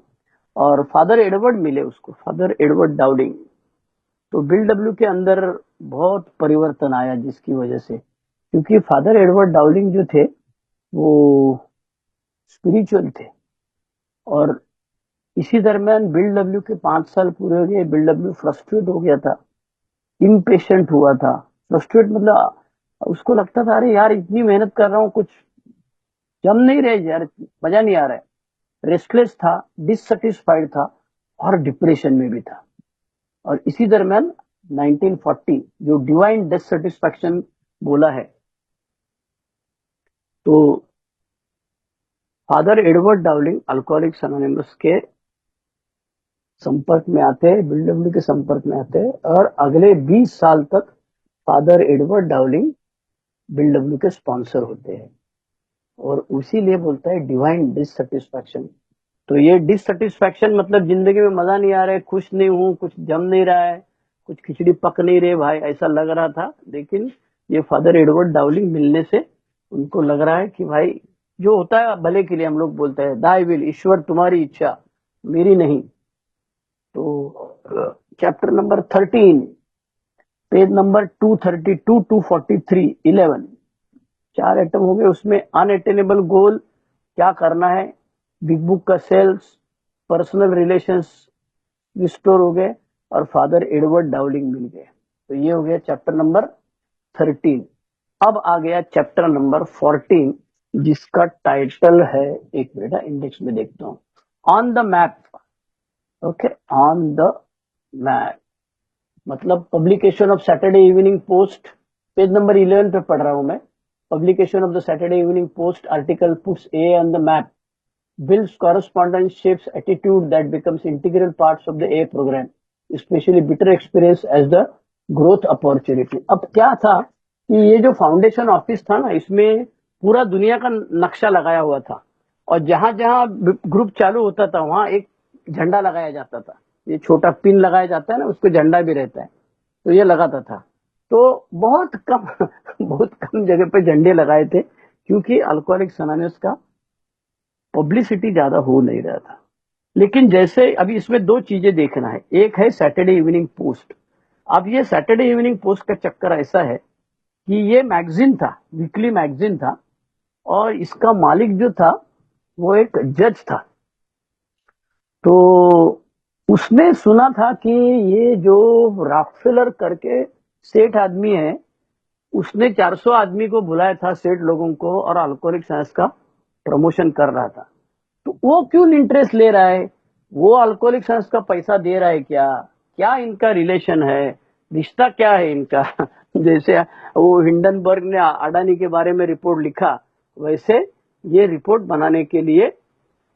और फादर एडवर्ड मिले उसको, फादर एडवर्ड डाउडिंग। तो बिल डब्ल्यू के अंदर बहुत परिवर्तन आया जिसकी वजह से, क्योंकि फादर एडवर्ड डाउलिंग जो थे वो स्पिरिचुअल थे। और इसी दरमियान बिल डब्ल्यू के 5 साल पूरे हो गए, बिल डब्ल्यू फ्रस्ट्रेट हो गया था, इम्पेशेंट हुआ था। फ्रस्ट्रेट मतलब उसको लगता था अरे यार इतनी मेहनत कर रहा हूँ, कुछ जम नहीं रहे यार, मजा नहीं आ रहा है, रेस्टलेस था, डिससेटिस्फाइड था और डिप्रेशन में भी था। और इसी दरमियान 1940 जो डिवाइन डिससेटिस्फैक्शन बोला है, तो father Edward Dowling alcoholics anonymous के संपर्क में आते हैं, बिल डब्ल्यू के संपर्क में आते हैं, और अगले 20 साल तक father Edward Dowling bill W के स्पॉन्सर होते हैं। और उसी लिए बोलता है डिवाइन डिससेटिस्फैक्शन। तो ये डिससेटिस्फैक्शन मतलब जिंदगी में मजा नहीं आ रहा है, खुश नहीं हूं, कुछ जम नहीं रहा है, कुछ खिचड़ी पक नहीं रहे भाई, ऐसा लग रहा था। लेकिन ये फादर एडवर्ड डाउलिंग मिलने से उनको लग रहा है कि भाई जो होता है भले के लिए, हम लोग बोलते हैं दाई विल, ईश्वर तुम्हारी इच्छा मेरी नहीं। तो chapter number 13 page number 232 243 11 4 item हो गए उसमें। अनअटेनेबल गोल क्या करना है, बिग बुक का सेल्स, पर्सनल रिलेशंस रिस्टोर हो गए, और फादर एडवर्ड डाउलिंग मिल गए। तो ये हो गया चैप्टर नंबर 13। अब आ गया चैप्टर नंबर 14, जिसका टाइटल है, एक मिनट इंडेक्स में देखता हूँ, on the map. Okay, on the map मतलब publication of Saturday evening post, page number 11 पे पढ़ रहा हूं मैं। Publication of the Saturday evening post article puts a on the map, builds correspondence, shapes attitude that becomes integral parts of the A program, especially bitter experience as the growth opportunity। अब क्या था कि ये जो foundation office था ना, इसमें पूरा दुनिया का नक्शा लगाया हुआ था, और जहां जहां ग्रुप चालू होता था वहां एक झंडा लगाया जाता था। ये छोटा पिन लगाया जाता है ना, उसको झंडा भी रहता है, तो ये लगाता था। तो बहुत कम बहुत कम जगह पे झंडे लगाए थे, क्योंकि अल्कोहलिक्स अनोनिमस का पब्लिसिटी ज्यादा हो नहीं रहा था। लेकिन जैसे अभी इसमें दो चीजें देखना है, एक है सैटरडे इवनिंग पोस्ट। अब ये सैटरडे इवनिंग पोस्ट का चक्कर ऐसा है कि ये मैगजीन था, वीकली मैगजीन था, और इसका मालिक जो था वो एक जज था। तो उसने सुना था कि ये जो रॉकफेलर करके सेठ आदमी है, उसने 400 आदमी को बुलाया था, सेठ लोगों को, और अल्कोहलिक साइंस का प्रमोशन कर रहा था। तो वो क्यों इंटरेस्ट ले रहा है? वो अल्कोहलिक साइंस का पैसा दे रहा है क्या? क्या इनका रिलेशन है? रिश्ता क्या है इनका? जैसे वो हिंडनबर्ग ने अडानी के बारे में रिपोर्ट लिखा, वैसे ये रिपोर्ट बनाने के लिए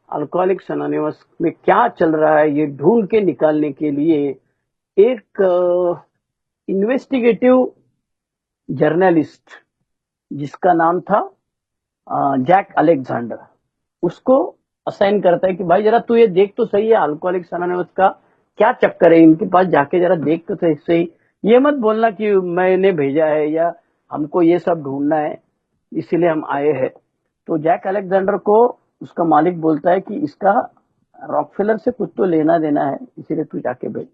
अल्कोहलिक्स अनोनिमस में क्या चल रहा है ये ढूंढ के निकालने के लिए एक इन्वेस्टिगेटिव जर्नलिस्ट, जिसका नाम था जैक अलेक्जेंडर, उसको असाइन करता है कि भाई जरा तू ये देख तो सही है, अल्कोहलिक्स अनोनिमस का क्या चक्कर है, इनके पास जाके जरा देख तो सही। ये मत बोलना कि मैंने भेजा है या हमको ये सब ढूंढना है इसीलिए हम आए हैं। तो जैक अलेक्जेंडर को उसका मालिक बोलता है कि इसका रॉकफेलर से कुछ तो लेना देना है, इसीलिए तू जाके भेज।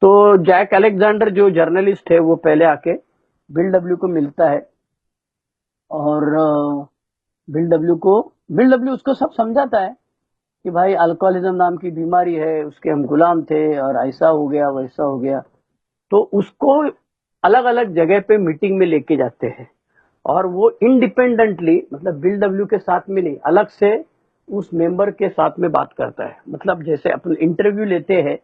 तो जैक अलेक्जेंडर जो जर्नलिस्ट है वो पहले आके बिल डब्ल्यू को मिलता है, और बिल डब्ल्यू उसको सब समझाता है कि भाई अल्कोहलिज्म नाम की बीमारी है, उसके हम गुलाम थे और ऐसा हो गया वैसा हो गया। तो उसको अलग अलग जगह पे मीटिंग में लेके जाते हैं, और वो इंडिपेंडेंटली, मतलब बिल डब्ल्यू के साथ में नहीं, अलग से उस मेंबर के साथ में बात करता है। मतलब जैसे अपन इंटरव्यू लेते हैं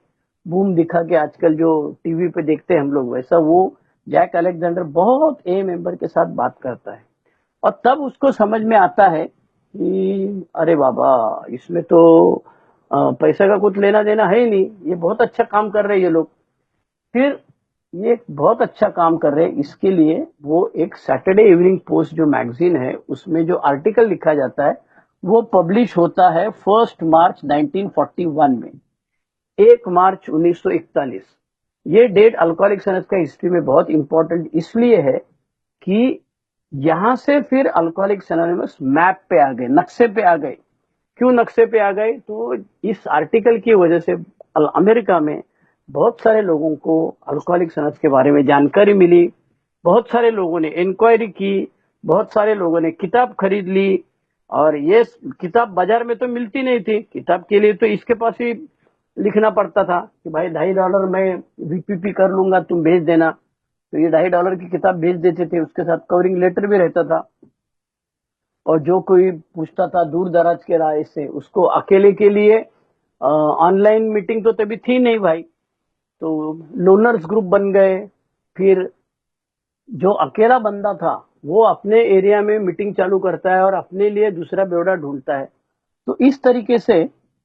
बूम दिखा के आजकल जो टीवी पे देखते हैं हम लोग, वैसा वो जैक अलेक्जेंडर बहुत ए मेंबर के साथ बात करता है। और तब उसको समझ में आता है कि अरे बाबा, इसमें तो पैसा का कुछ लेना देना है ही नहीं, ये बहुत अच्छा काम कर रहे हैं ये लोग। फिर ये बहुत अच्छा काम कर रहे हैं, इसके लिए वो एक सैटरडे इवनिंग पोस्ट जो मैगजीन है उसमें जो आर्टिकल लिखा जाता है वो पब्लिश होता है 1 मार्च 1941 में, 1 मार्च 1941। ये डेट अल्कोहलिक्स अनोनिमस का हिस्ट्री में बहुत इंपॉर्टेंट इसलिए है कि यहां से फिर अल्कोहलिक्स अनोनिमस मैप पे आ गए, नक्शे पे आ गए। क्यों नक्शे पे आ गए? तो इस आर्टिकल की वजह से अमेरिका में बहुत सारे लोगों को अल्कोहलिक्स अनोनिमस के बारे में जानकारी मिली, बहुत सारे लोगों ने इंक्वायरी की, बहुत सारे लोगों ने किताब खरीद ली। और ये किताब बाजार में तो मिलती नहीं थी, किताब के लिए तो इसके पास ही लिखना पड़ता था कि भाई $2.5 मैं वीपीपी कर लूंगा, तुम भेज देना। तो ये $2.5 की किताब भेज देते थे, उसके साथ कवरिंग लेटर भी रहता था। और जो कोई पूछता था दूर दराज के राय से, उसको अकेले के लिए ऑनलाइन मीटिंग तो तभी थी नहीं भाई, तो लोनर्स ग्रुप बन गए। फिर जो अकेला बंदा था वो अपने एरिया में मीटिंग चालू करता है और अपने लिए दूसरा बेवड़ा ढूंढता है। तो इस तरीके से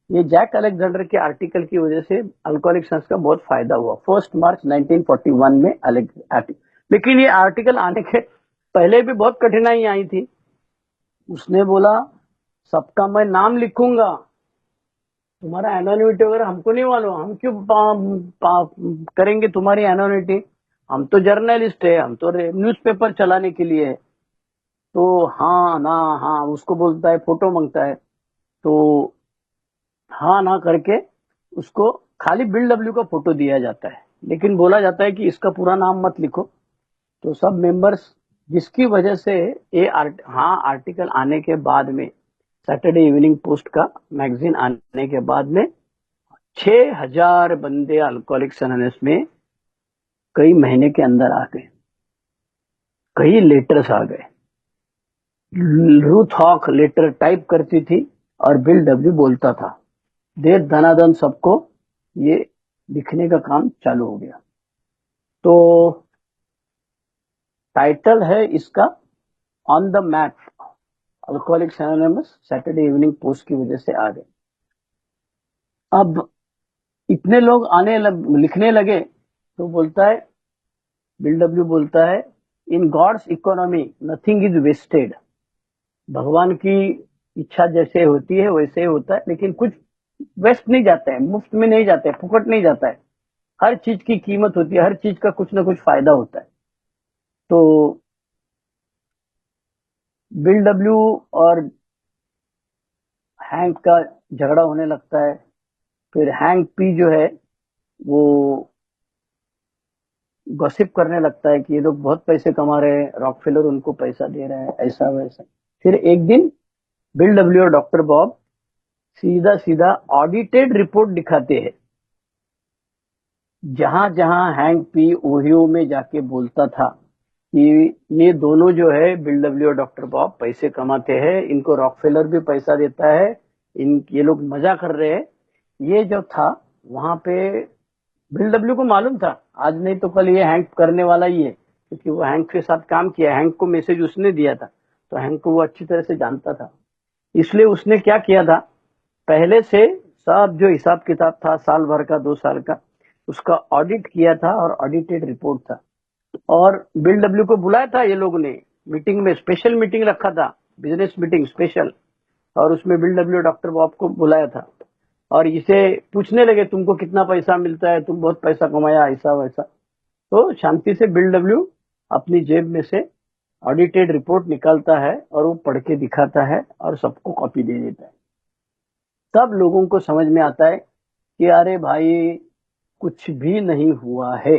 ये जैक अलेक्जेंडर के आर्टिकल की वजह से अल्कोहलिक सन्स का बहुत फायदा हुआ 1 मार्च 1941 में आर्टिकल। लेकिन ये आर्टिकल आने के पहले भी बहुत कठिनाई आई थी। उसने बोला सबका मैं नाम लिखूंगा, तुम्हारा एनोनिमिटी वगैरह हमको नहीं मालूम, हम क्यों करेंगे तुम्हारी एनोनिमिटी, हम तो जर्नलिस्ट है, हम तो न्यूज़पेपर चलाने के लिए है। तो हाँ ना हाँ, उसको बोलता है, फोटो मांगता है, तो हाँ ना करके उसको खाली बिल डब्ल्यू का फोटो दिया जाता है, लेकिन बोला जाता है कि इसका पूरा नाम मत लिखो। तो सब मेंबर्स, जिसकी वजह से ये आर्टिकल आने के बाद में, सैटरडे इवनिंग पोस्ट का मैगजीन आने के बाद में 6000 बंदे अल्कोहलिक्स अनोनिमस में कई महीने के अंदर आ गए, कई लेटर्स आ गए। रूथ हॉक लेटर टाइप करती थी और बिल डब्ल्यू बोलता था। देर धनाधन सबको ये लिखने का काम चालू हो गया। तो टाइटल है इसका on the map, alcoholics anonymous Saturday evening post की वजह से आ गए। अब इतने लोग लिखने लगे तो बोलता है, बिल डब्ल्यू बोलता है, in God's economy nothing is wasted. भगवान की इच्छा जैसे होती है वैसे ही होता है, लेकिन कुछ वेस्ट नहीं जाता है, मुफ्त में नहीं जाता है, फुकट नहीं जाता है। हर चीज की कीमत होती है, हर चीज का कुछ ना कुछ फायदा होता है। तो बिल डब्ल्यू और हैंक का झगड़ा होने लगता है। फिर हैंक पी जो है वो गॉसिप करने लगता है कि ये लोग बहुत पैसे कमा रहे हैं, रॉकफेलर उनको पैसा दे रहा है, ऐसा वैसा। फिर एक दिन बिल डब्ल्यू और डॉक्टर बॉब सीधा सीधा ऑडिटेड रिपोर्ट दिखाते हैं। जहां जहां हैंक पी ओहियो में जाके बोलता था कि ये दोनों जो है बिल डब्ल्यू और डॉक्टर बॉब पैसे कमाते हैं, इनको रॉकफेलर भी पैसा देता है, ये लोग मजा कर रहे हैं, ये जो था वहां पे बिल डब्ल्यू को मालूम था आज नहीं तो कल ये हैंक करने वाला ही है, क्योंकि वो हैंक के साथ काम किया, हैंक को मैसेज उसने दिया था, तो हैंक को वो अच्छी तरह से जानता था। इसलिए उसने क्या किया था, पहले से सब जो हिसाब किताब था साल भर का 2 साल का, उसका ऑडिट किया था और ऑडिटेड रिपोर्ट था। और बिल डब्ल्यू को बुलाया था ये लोग ने मीटिंग में, स्पेशल मीटिंग रखा था, बिजनेस मीटिंग स्पेशल, और उसमें बिल डब्ल्यू डॉक्टर बॉब को बुलाया था और इसे पूछने लगे तुमको कितना पैसा मिलता है, तुम बहुत पैसा कमाया, ऐसा वैसा। तो शांति से बिल डब्ल्यू अपनी जेब में से ऑडिटेड रिपोर्ट निकालता है और वो पढ़ के दिखाता है और सबको कॉपी दे देता है। तब लोगों को समझ में आता है कि अरे भाई कुछ भी नहीं हुआ है,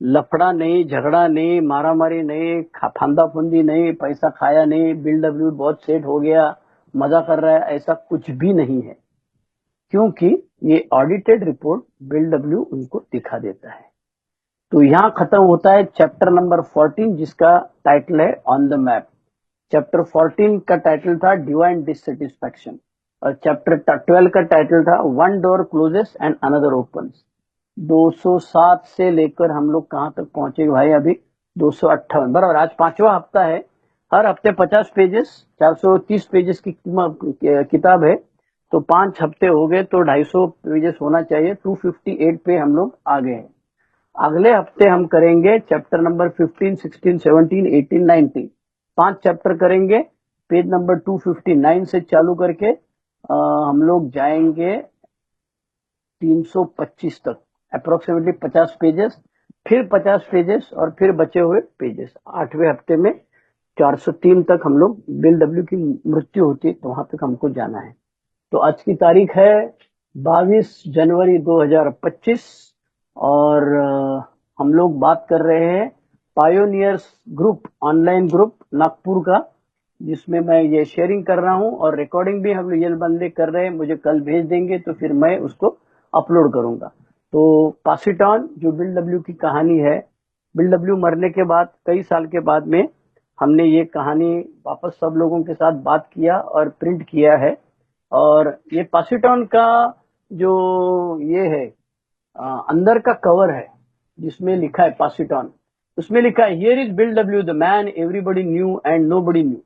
लफड़ा नहीं, झगड़ा नहीं, मारामारी नहीं, फांदा फुंदी नहीं, पैसा खाया नहीं, बिल डब्ल्यू बहुत सेट हो गया, मजा कर रहा है, ऐसा कुछ भी नहीं है, क्योंकि ये ऑडिटेड रिपोर्ट बिल डब्ल्यू उनको दिखा देता है। तो यहाँ खत्म होता है चैप्टर नंबर 14, जिसका टाइटल है ऑन द मैप। चैप्टर 14 का टाइटल था डिवाइन डिससेटिस्फैक्शन और चैप्टर 12 का टाइटल था one door closes and another opens. 207 से लेकर हम लोग कहाँ तक पहुंचे भाई, अभी 258 बराबर। आज 5वां हफ्ता है, हर हफ्ते 50 पेजेस, 430 पेजेस की किताब है, तो 5 हफ्ते हो गए तो 250 पेजेस होना चाहिए। 258 पे हम लोग आ गए हैं। अगले हफ्ते हम करेंगे चैप्टर नंबर 15, 16, 17, 18, 19, 5 चैप्टर करेंगे। पेज नंबर 259 से चालू करके हम लोग जाएंगे 325 तक, अप्रोक्सीमेटली 50 पेजेस, फिर 50 पेजेस और फिर बचे हुए पेजेस। 8वें हफ्ते में 403 तक हम लोग, बिल डब्ल्यू की मृत्यु होती है तो वहां तक हमको जाना है। तो आज की तारीख है 22 जनवरी 2025 और हम लोग बात कर रहे हैं pioneers group, online group Nagpur का, जिसमें मैं ये शेयरिंग कर रहा हूं और रिकॉर्डिंग भी हम ये बंदे कर रहे हैं, मुझे कल भेज देंगे तो फिर मैं उसको अपलोड करूंगा। तो पास इट ऑन, जो बिल डब्ल्यू की कहानी है, बिल डब्ल्यू मरने के बाद कई साल के बाद में हमने ये कहानी वापस सब लोगों के साथ बात किया और प्रिंट किया है। और ये पासिटॉन का जो ये है अंदर का कवर है जिसमें लिखा है पासिटॉन, उसमें लिखा है here is bill W the man everybody new and nobody knew.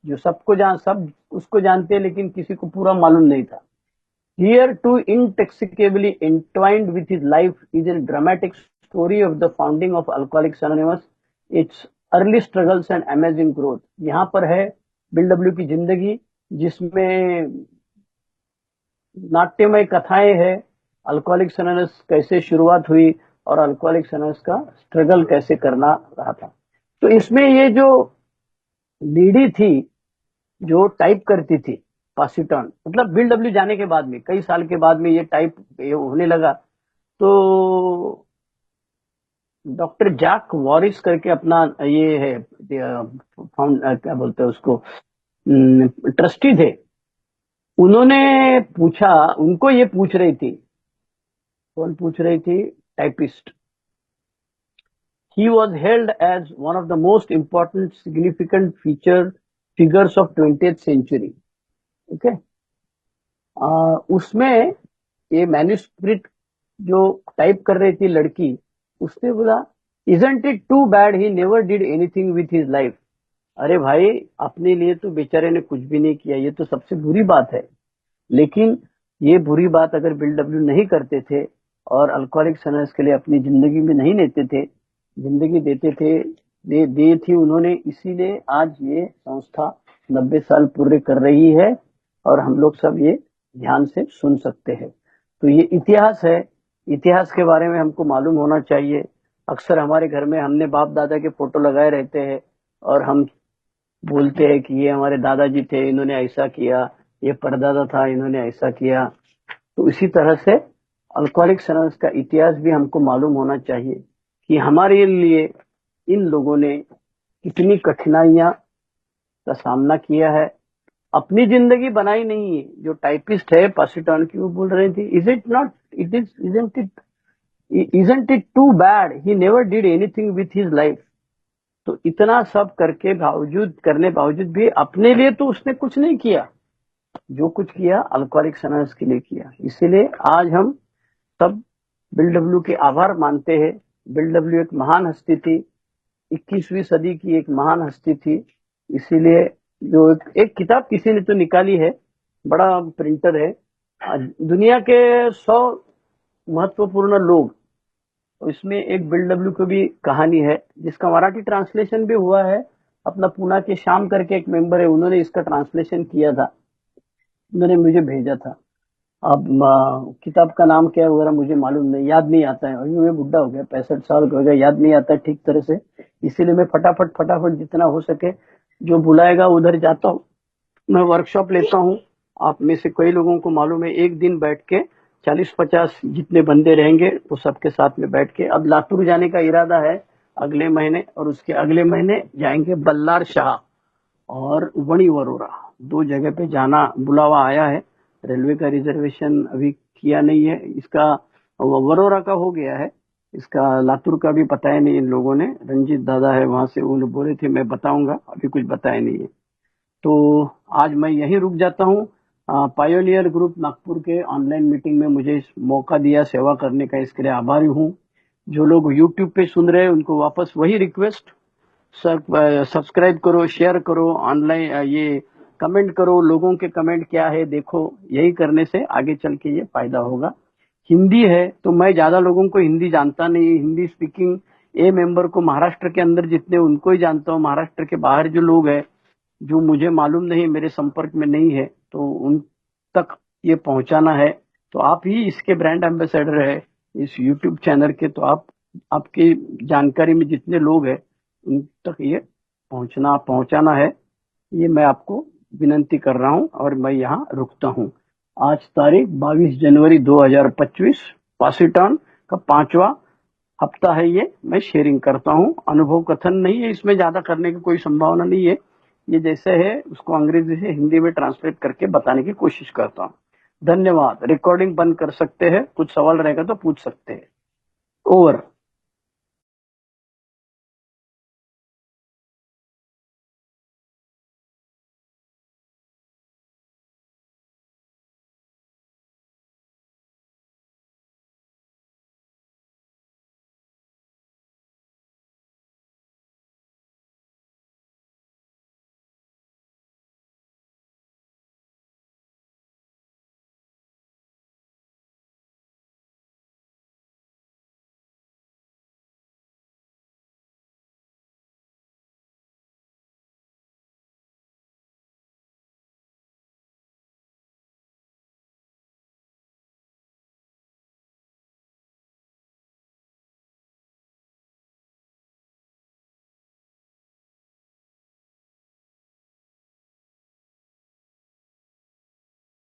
जो सब उसको जानते हैं लेकिन किसी को पूरा मालूम नहीं था। Here to inextricably entwined with his life is a dramatic story of the founding of Alcoholics Anonymous, its early struggles and amazing growth। यहाँ पर है बिल डब्ल्यू की जिंदगी, जिसमें नाट्यमय कथाएं हैं, अल्कोहलिक्स एनोनिमस कैसे शुरुआत हुई और अल्कोहलिक्स एनोनिमस का स्ट्रगल कैसे करना रहा था। तो इसमें ये जो लीडी थी जो टाइप करती थी पासिटॉन, मतलब बिल डब्ल्यू जाने के बाद में कई साल के बाद में ये टाइप होने लगा, तो डॉक्टर जैक वॉरिस करके अपना ये है क्या बोलते हैं उसको, ट्रस्टी थे। उन्होंने पूछा, उनको ये पूछ रही थी, कौन पूछ रही थी, typist. He was held as one of the most important significant feature figures of 20th century. Okay, उसमें ये मैन्युस्क्रिप्ट जो टाइप कर रही थी लड़की, उसने बोला, isn't it too bad he never did anything with his life. अरे भाई, अपने लिए तो बेचारे ने कुछ भी नहीं किया, ये तो सबसे बुरी बात है। लेकिन ये बुरी बात अगर बिल डब्ल्यू नहीं करते थे और अल्कोहलिक्स अनोनिमस के लिए अपनी जिंदगी में नहीं लेते थे, जिंदगी देते थे, दी थी उन्होंने, इसीलिए आज ये संस्था 90 साल पूरे कर रही है और हम लोग सब ये ध्यान से सुन सकते हैं। तो ये इतिहास है, इतिहास के बारे में हमको मालूम होना चाहिए। अक्सर हमारे घर में हमने बाप दादा के फोटो लगाए रहते हैं और हम बोलते हैं कि ये हमारे दादाजी थे, इन्होंने ऐसा किया, ये परदादा था, इन्होंने ऐसा किया। तो इसी तरह से अल्कोहलिक्स अनोनिमस का इतिहास भी हमको मालूम होना चाहिए कि हमारे लिए इन लोगों ने कितनी कठिनाइयां का सामना किया है, अपनी जिंदगी बनाई नहीं है। जो टाइपिस्ट है पासिटॉन की, वो बोल रही थी, is it not, it is, isn't it too bad he never did anything with his life. तो इतना सब करने बावजूद भी अपने लिए तो उसने कुछ नहीं किया, जो कुछ किया अल्कोहलिक्स अनोनिमस के लिए किया। इसीलिए आज हम सब बिल डब्ल्यू के आभार मानते हैं। बिल डब्ल्यू एक महान हस्ती थी, 21वीं सदी की एक महान हस्ती थी। इसीलिए जो एक किताब किसी ने तो निकाली है, बड़ा प्रिंटर है, दुनिया के 100 महत्वपूर्ण लोग, इसमें एक बिल डब्ल्यू की भी कहानी है, जिसका मराठी ट्रांसलेशन भी हुआ है। अपना पूना के श्याम करके एक मेंबर है, उन्होंने इसका ट्रांसलेशन किया था, उन्होंने मुझे भेजा था। अब किताब का नाम क्या है वगैरह मुझे मालूम नहीं, याद नहीं आता है। अभी मैं बुढ़ा हो गया, 65 साल का हो गया, याद नहीं आता ठीक तरह से। इसीलिए मैं फटाफट जितना हो सके, जो बुलाएगा उधर जाता हूँ, मैं वर्कशॉप लेता हूँ। आप में से कई लोगों को मालूम है, एक दिन बैठ के 40-50 जितने बंदे रहेंगे वो सबके साथ में बैठ के, अब लातूर जाने का इरादा है अगले महीने, और उसके अगले महीने जाएंगे बल्लार शाह और वणी वरोरा, 2 जगह पे जाना बुलावा आया है। रेलवे का रिजर्वेशन अभी किया नहीं है, इसका वरोरा का हो गया है, इसका लातूर का भी बताया नहीं इन लोगों ने। रंजीत दादा है वहां से, उन्होंने बोले थे मैं बताऊंगा, अभी कुछ बताया नहीं है। तो आज मैं यहीं रुक जाता हूँ। पायोनियर ग्रुप नागपुर के ऑनलाइन मीटिंग में मुझे इस मौका दिया सेवा करने का, इसके लिए आभारी हूँ। जो लोग यूट्यूब पे सुन रहे हैं उनको वापस वही रिक्वेस्ट, सब्सक्राइब करो, शेयर करो, ऑनलाइन ये कमेंट करो, लोगों के कमेंट क्या है देखो, यही करने से आगे चल के ये फायदा होगा। हिंदी है तो मैं ज्यादा लोगों को हिंदी जानता नहीं, हिंदी स्पीकिंग ए मेंबर को महाराष्ट्र के अंदर जितने उनको ही जानता हूँ, महाराष्ट्र के बाहर जो लोग हैं जो मुझे मालूम नहीं, मेरे संपर्क में नहीं है, तो उन तक ये पहुंचाना है। तो आप ही इसके ब्रांड एम्बेसडर है इस यूट्यूब चैनल के, तो आपकी जानकारी में जितने लोग हैं उन तक ये पहुंचाना है, ये मैं आपको विनंती कर रहा हूं और मैं यहाँ रुकता हूं। आज तारीख 22 जनवरी 2025, पासिटॉन का 5वां हफ्ता है, ये मैं शेयरिंग करता हूं। अनुभव कथन नहीं है, इसमें ज्यादा करने की कोई संभावना नहीं है। ये जैसे है उसको अंग्रेजी से हिंदी में ट्रांसलेट करके बताने की कोशिश करता हूँ। धन्यवाद। रिकॉर्डिंग बंद कर सकते हैं, कुछ सवाल रहेगा तो पूछ सकते हैं। ओवर।